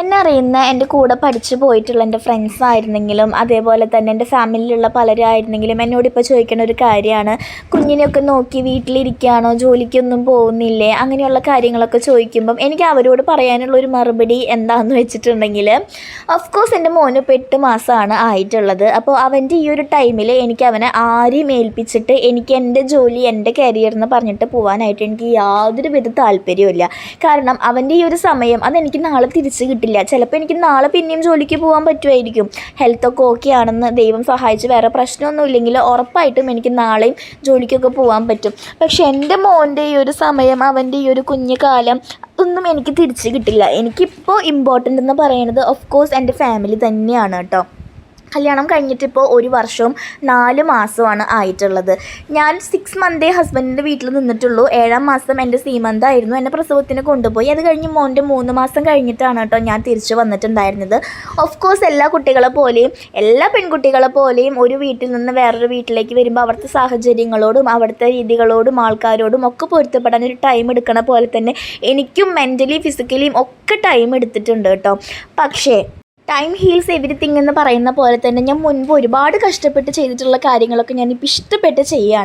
എന്നെ അറിയുന്ന എൻ്റെ കൂടെ പഠിച്ചു പോയിട്ടുള്ള എൻ്റെ ഫ്രണ്ട്സ് ആയിരുന്നെങ്കിലും അതേപോലെ തന്നെ എൻ്റെ ഫാമിലിയിലുള്ള പലരായിരുന്നെങ്കിലും എന്നോടിപ്പോൾ ചോദിക്കണ ഒരു കാര്യമാണ്, കുഞ്ഞിനെയൊക്കെ നോക്കി വീട്ടിലിരിക്കുകയാണോ, ജോലിക്കൊന്നും പോകുന്നില്ലേ, അങ്ങനെയുള്ള കാര്യങ്ങളൊക്കെ ചോദിക്കുമ്പം എനിക്ക് അവരോട് പറയാനുള്ളൊരു മറുപടി എന്താണെന്ന് വെച്ചിട്ടുണ്ടെങ്കിൽ, ഓഫ് കോഴ്സ് എൻ്റെ മോന് ഇപ്പോൾ 8 മാസമാണ് ആയിട്ടുള്ളത്. അപ്പോൾ അവൻ്റെ ഈ ഒരു ടൈമിൽ എനിക്ക് അവനെ ആരെയും ഏൽപ്പിച്ചിട്ട് എനിക്ക് എൻ്റെ ജോലി, എൻ്റെ കരിയർ എന്ന് പറഞ്ഞിട്ട് പോകാനായിട്ട് എനിക്ക് യാതൊരു വിധ താല്പര്യമില്ല. കാരണം അവൻ്റെ ഈ ഒരു സമയം അതെനിക്ക് നാളെ തിരിച്ച് കിട്ടില്ല. ചിലപ്പോൾ എനിക്ക് നാളെ പിന്നെയും ജോലിക്ക് പോകാൻ പറ്റുമായിരിക്കും. ഹെൽത്തൊക്കെ ഓക്കെ ആണെന്ന് ദൈവം സഹായിച്ച് വേറെ പ്രശ്നമൊന്നും ഇല്ലെങ്കിൽ ഉറപ്പായിട്ടും എനിക്ക് നാളെയും ജോലിക്കൊക്കെ പോകാൻ പറ്റും. പക്ഷെ എൻ്റെ മോൻ്റെ ഈ ഒരു സമയം, അവൻ്റെ ഈ ഒരു കുഞ്ഞു കാലം അതൊന്നും എനിക്ക് തിരിച്ച് കിട്ടില്ല. എനിക്കിപ്പോൾ ഇമ്പോർട്ടൻ്റ് എന്ന് പറയുന്നത് ഓഫ് കോഴ്സ് എൻ്റെ ഫാമിലി തന്നെയാണ് കേട്ടോ. കല്യാണം കഴിഞ്ഞിട്ടിപ്പോൾ 1 വർഷവും 4 മാസമാണ് ആയിട്ടുള്ളത്. ഞാൻ 6 മന്തേ ഹസ്ബൻഡിൻ്റെ വീട്ടിൽ നിന്നിട്ടുള്ളൂ. 7-ാം മാസം എൻ്റെ സീമന്തായിരുന്നു. എന്നെ പ്രസവത്തിന് കൊണ്ടുപോയി. അത് കഴിഞ്ഞ് മോൻ്റെ 3 മാസം കഴിഞ്ഞിട്ടാണ് കേട്ടോ ഞാൻ തിരിച്ചു വന്നിട്ടുണ്ടായിരുന്നത്. ഓഫ് കോഴ്സ് എല്ലാ കുട്ടികളെ പോലെയും, എല്ലാ പെൺകുട്ടികളെ പോലെയും ഒരു വീട്ടിൽ നിന്ന് വേറൊരു വീട്ടിലേക്ക് വരുമ്പോൾ അവിടുത്തെ സാഹചര്യങ്ങളോടും അവിടുത്തെ രീതികളോടും ആൾക്കാരോടും ഒക്കെ പൊരുത്തപ്പെടാൻ ഒരു ടൈം എടുക്കണ പോലെ തന്നെ എനിക്കും മെൻ്റലി ഫിസിക്കലിയും ഒക്കെ ടൈം എടുത്തിട്ടുണ്ട് കേട്ടോ. പക്ഷേ ടൈം ഹീൽസ് എവരിത്തിങ് എന്ന് പറയുന്ന പോലെ തന്നെ ഞാൻ മുൻപ് ഒരുപാട് കഷ്ടപ്പെട്ട് ചെയ്തിട്ടുള്ള കാര്യങ്ങളൊക്കെ ഞാനിപ്പോൾ ഇഷ്ടപ്പെട്ട് ചെയ്യുകയാണ്.